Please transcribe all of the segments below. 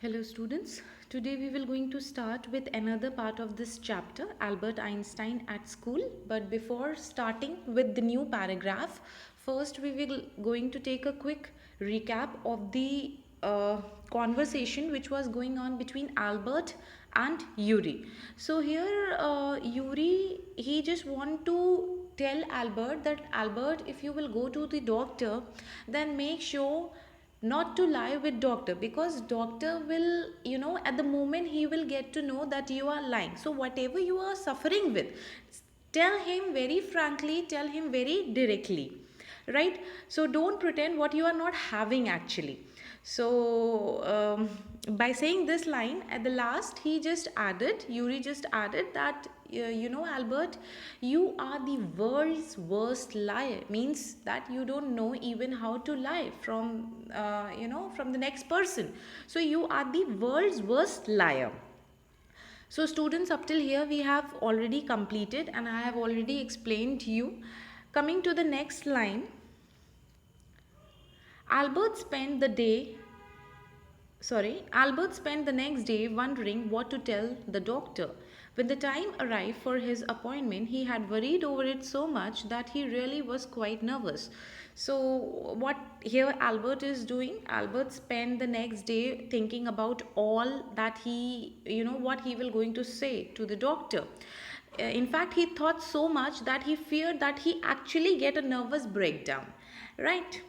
Hello students, today we will going to start with another part of this chapter, Albert Einstein at school. But before starting with the new paragraph, first we will going to take a quick recap of the conversation which was going on between Albert and Yuri. So here Yuri, he just want to tell Albert that Albert, if you will go to the doctor, then make sure not to lie with doctor, because doctor will, at the moment he will get to know that you are lying. So whatever you are suffering with, tell him very frankly, tell him very directly, right? So don't pretend what you are not having actually. So by saying this line at the last, Yuri just added that, Albert, you are the world's worst liar. Means that you don't know even how to lie from the next person. So you are the world's worst liar. So students, up till here we have already completed and I have already explained to you. Coming to the next line, Albert spent the day Albert spent the next day wondering what to tell the doctor. When the time arrived for his appointment, he had worried over it so much that he really was quite nervous. So, what here Albert is doing? Albert spent the next day thinking about all that what he will going to say to the doctor. In fact, he thought so much that he feared that he actually get a nervous breakdown, right?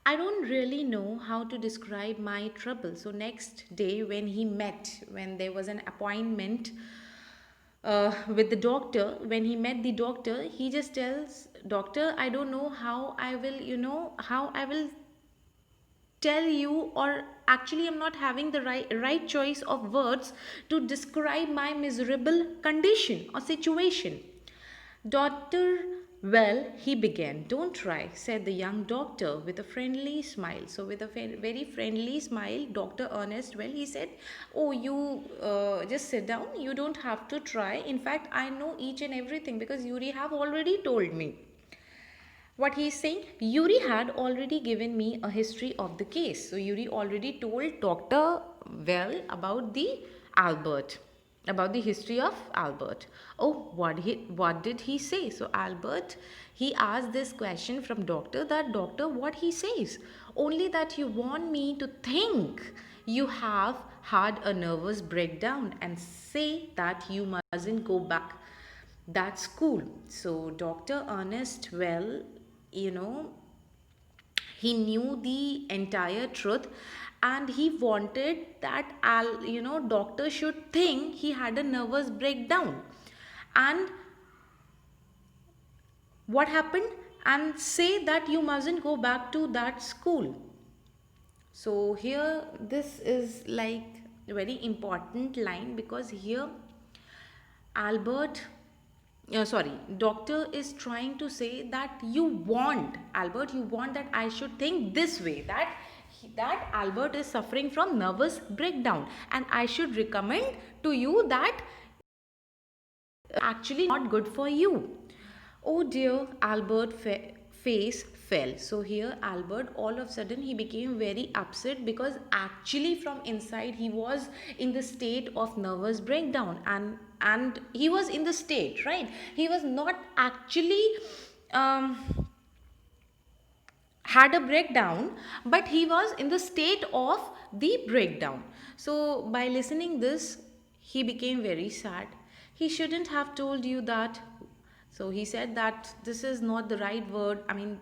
I don't really know how to describe my trouble. So, next day, when there was an appointment with the doctor, when he met the doctor, he just tells, Doctor, I don't know how how I will tell you, or actually, I'm not having the right choice of words to describe my miserable condition or situation. Doctor, well, he began. Don't try, said the young doctor with a friendly smile. So, with a very friendly smile, Dr. Ernest, well, he said, oh, you just sit down. You don't have to try. In fact, I know each and everything because Yuri have already told me. What he is saying, Yuri had already given me a history of the case. So, Yuri already told Dr. Well about the Albert, about the history of Albert. Oh, what did he say? So Albert, he asked this question from doctor, that doctor, what he says? Only that you want me to think you have had a nervous breakdown and say that you mustn't go back that school. So Dr. Ernest, well, you know, he knew the entire truth, and he wanted that doctor should think he had a nervous breakdown, and what happened, and say that you mustn't go back to that school. So here this is like a very important line, because here Albert, doctor is trying to say that you want, Albert, you want that I should think this way, that that Albert is suffering from nervous breakdown, and I should recommend to you that actually not good for you. Oh dear, Albert face fell. So here Albert, all of a sudden he became very upset, because actually from inside he was in the state of nervous breakdown, and he was in the state, right? He was not actually had a breakdown, but he was in the state of the breakdown. So by listening this, he became very sad. He shouldn't have told you that. So he said that this is not the right word. I mean,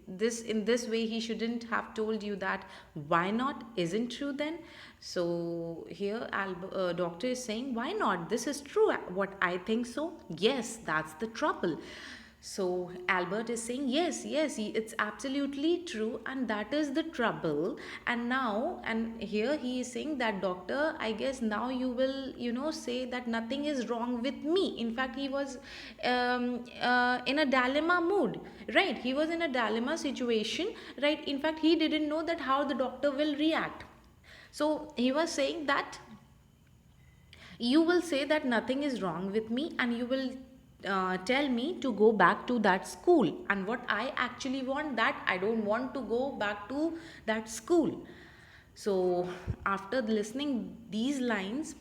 this in this way he shouldn't have told you that. Why not? Isn't true then? So here doctor is saying, why not? This is true. What I think so. Yes, that's the trouble. So Albert is saying, yes, it's absolutely true, and that is the trouble. And now, and here he is saying that, doctor, I guess now you will, say that nothing is wrong with me. In fact, he was in a dilemma mood, right? He was in a dilemma situation, right? In fact, he didn't know that how the doctor will react. So he was saying that you will say that nothing is wrong with me, and you will tell me to go back to that school, and what I actually want, that I don't want to go back to that school. So, after listening these lines,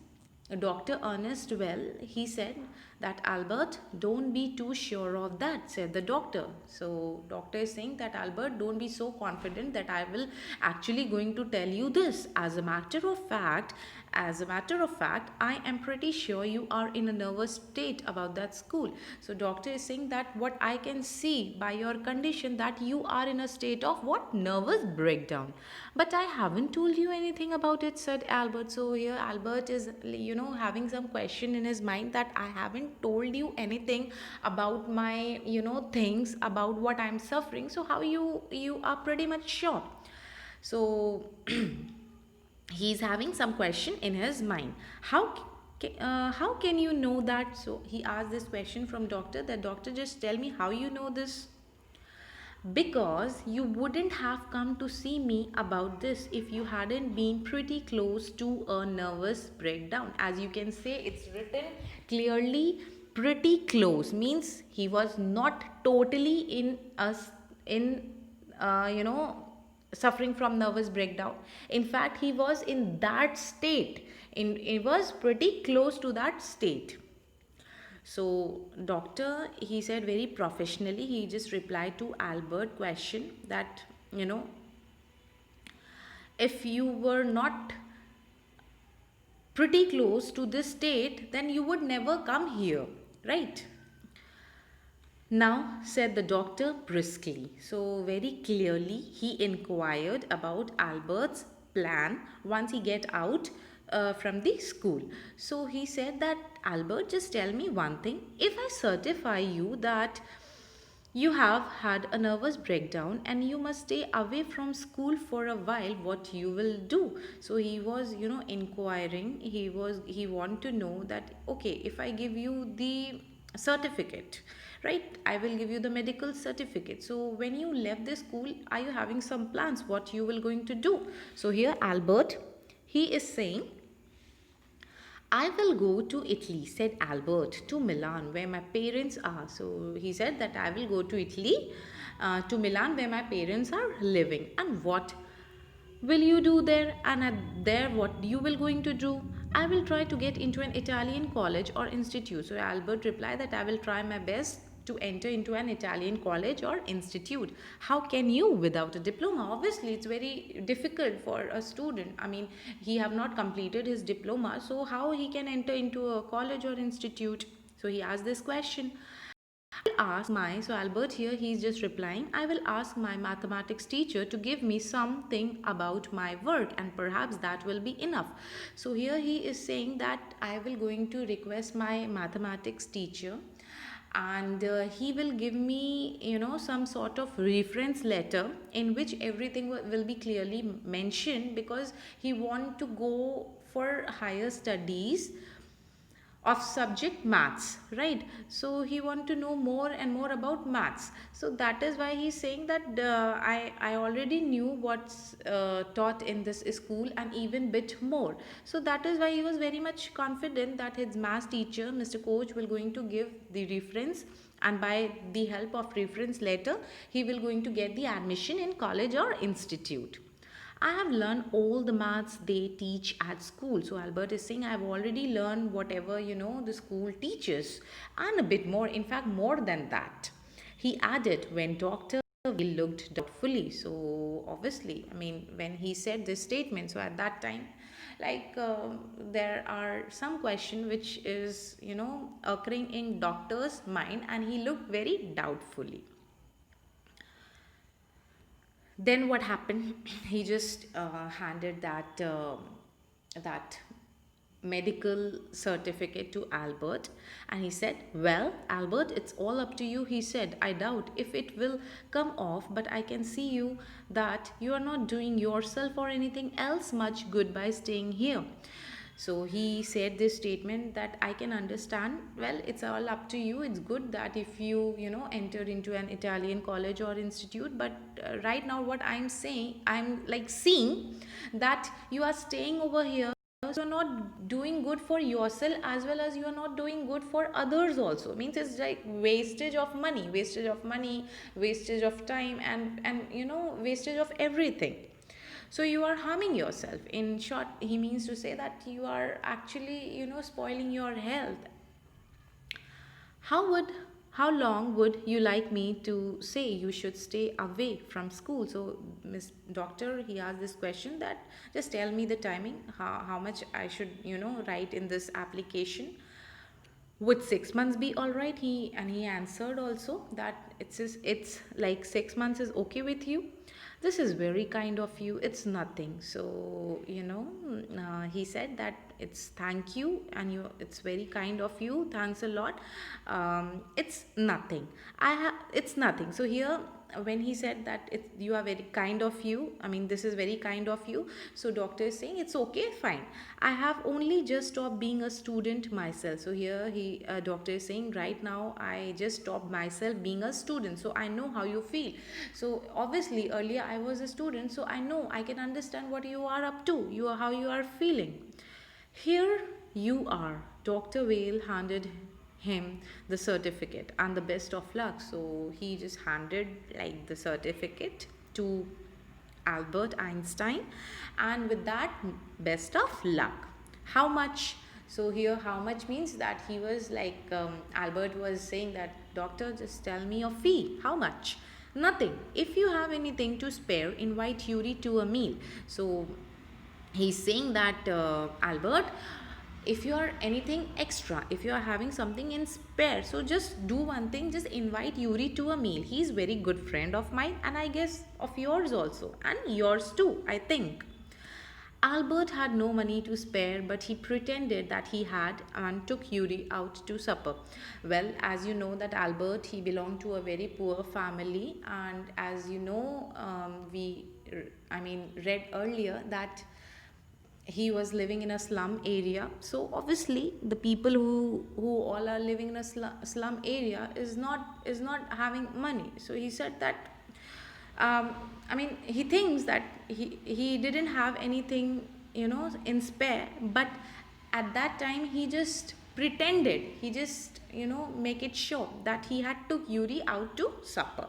Dr. Ernest Well, he said that Albert, don't be too sure of that, said the doctor. So, doctor is saying that Albert, don't be so confident that I will actually going to tell you this. As a matter of fact, I am pretty sure you are in a nervous state about that school. So doctor is saying that what I can see by your condition that you are in a state of what, nervous breakdown. But I haven't told you anything about it, said Albert. So here Albert is having some question in his mind that I haven't told you anything about my things about what I'm suffering. So how you are pretty much sure. So he's having some question in his mind. How can you know that? So he asked this question from doctor, that doctor, just tell me how you know this. Because you wouldn't have come to see me about this if you hadn't been pretty close to a nervous breakdown. As you can say, it's written clearly, pretty close means he was not totally in us in suffering from nervous breakdown. In fact, he was in that state, he was pretty close to that state. So doctor, he said very professionally, he just replied to Albert question that if you were not pretty close to this state, then you would never come here, right? Now, said the doctor briskly. So, very clearly, he inquired about Albert's plan once he get out from the school. So, he said that, Albert, just tell me one thing. If I certify you that you have had a nervous breakdown and you must stay away from school for a while, what you will do? So he was inquiring, he want to know that, okay, if I give you the certificate, right, I will give you the medical certificate, so when you left the school, are you having some plans what you will going to do? So here Albert, he is saying, I will go to Italy, said Albert, to Milan, where my parents are. So he said that I will go to Italy, to Milan, where my parents are living. And what will you do there? And at there, what you will going to do? I will try to get into an Italian college or institute. So Albert replied that I will try my best to enter into an Italian college or institute. How can you without a diploma? Obviously, it's very difficult for a student. I mean, he have not completed his diploma, so how he can enter into a college or institute? So he asked this question. So Albert here, he's just replying, I will ask my mathematics teacher to give me something about my work and perhaps that will be enough. So here he is saying that I will going to request my mathematics teacher, and he will give me some sort of reference letter in which everything will be clearly mentioned, because he want to go for higher studies of subject maths, right? So he want to know more and more about maths. So that is why he's saying that I already knew what's taught in this school and even bit more. So that is why he was very much confident that his maths teacher, Mr. Coach, will going to give the reference, and by the help of reference letter he will going to get the admission in college or institute. I have learned all the maths they teach at school. So Albert is saying, I've already learned whatever the school teaches, and a bit more, in fact more than that. He added when Dr. Will looked doubtfully. So obviously, I mean, when he said this statement, so at that time, like there are some question which is occurring in doctor's mind, and he looked very doubtfully. Then what happened? He just handed that medical certificate to Albert, and he said, well, Albert, it's all up to you. He said, I doubt if it will come off, but I can see you that you are not doing yourself or anything else much good by staying here. So he said this statement that I can understand, well, it's all up to you. It's good that if you enter into an Italian college or institute, but right now what I'm saying, I'm like seeing that you are staying over here, so you're not doing good for yourself as well as you are not doing good for others also. Means it's like wastage of money, wastage of time, and wastage of everything. So you are harming yourself. In short, he means to say that you are actually, spoiling your health. How would how long would you like me to say you should stay away from school? So Miss Doctor, he asked this question that just tell me the timing, how much I should, write in this application. Would 6 months be all right? He answered also that it's like 6 months is okay with you. This is very kind of you. It's nothing. So he said that it's thank you, and it's very kind of you. Thanks a lot. It's nothing. It's nothing. So here, when he said that you are very kind of you, I mean, this is very kind of you. So doctor is saying it's okay, fine. I have only just stopped being a student myself. So here he doctor is saying right now I just stopped myself being a student, so I know how you feel. So obviously earlier I was a student, so I know, I can understand what you are up to, how you are feeling. Here you are. Dr. Whale handed him the certificate and the best of luck. So he just handed like the certificate to Albert Einstein, and with that, best of luck. How much? So here, how much means that he was like, Albert was saying that, doctor, just tell me your fee. How much? Nothing. If you have anything to spare, invite Yuri to a meal. So he's saying that, Albert, if you are anything extra, if you are having something in spare, so just do one thing, just invite Yuri to a meal. He's very good friend of mine, and I guess of yours also, and yours too, I think. Albert had no money to spare, but he pretended that he had and took Yuri out to supper. Well, as you know that Albert, he belonged to a very poor family, and as you know, read earlier that he was living in a slum area. So obviously the people who all are living in a slum area is not having money. So he said that, he thinks that he didn't have anything, in spare, but at that time he just pretended, he just, make it show that he had took Yuri out to supper.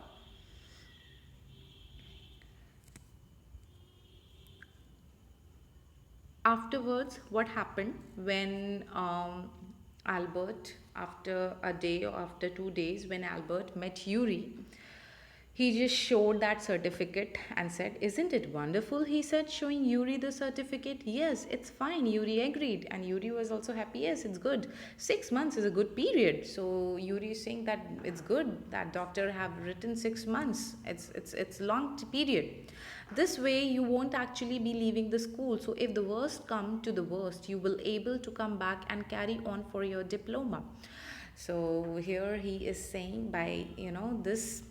Afterwards, what happened when, Albert, after a day or after 2 days, when Albert met Yuri, he just showed that certificate and said, isn't it wonderful? He said, showing Yuri the certificate. Yes, it's fine. Yuri agreed. And Yuri was also happy. Yes, it's good. 6 months is a good period. So Yuri is saying that it's good that doctor have written 6 months. It's long period. This way you won't actually be leaving the school. So if the worst come to the worst, you will able to come back and carry on for your diploma. So here he is saying, by this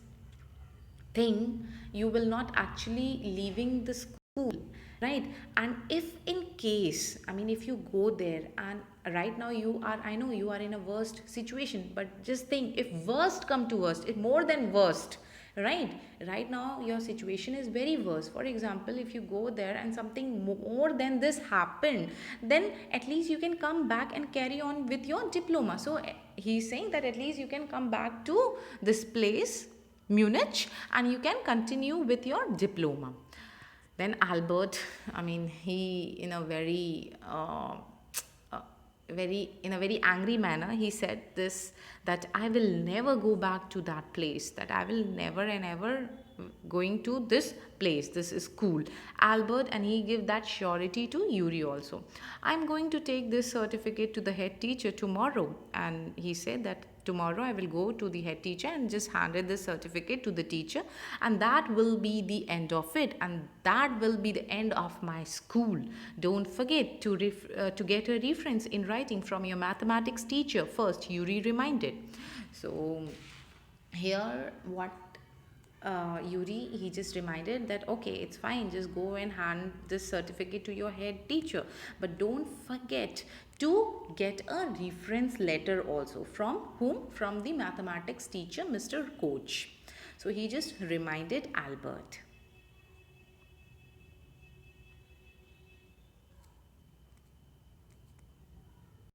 thing, you will not actually leaving the school, right? And if in case, if you go there, and right now you are, I know you are in a worst situation, but just think, if worst come to worst, if more than worst, right now your situation is very worse. For example, if you go there and something more than this happened, then at least you can come back and carry on with your diploma. So he's saying that at least you can come back to this place, Munich, and you can continue with your diploma. Then Albert, he, in a very angry manner, he said this, that I will never go back to that place, that I will never and ever going to this place, this is school, Albert. And he gave that surety to Yuri also. I'm going to take this certificate to the head teacher tomorrow. And he said that tomorrow I will go to the head teacher and just handed this certificate to the teacher, and that will be the end of it, and that will be the end of my school. Don't forget to get a reference in writing from your mathematics teacher first, Yuri reminded. So here what, Yuri, he just reminded that, okay, it's fine, just go and hand this certificate to your head teacher, but don't forget to get a reference letter also. From whom? From the mathematics teacher, Mr. Coach. So he just reminded Albert.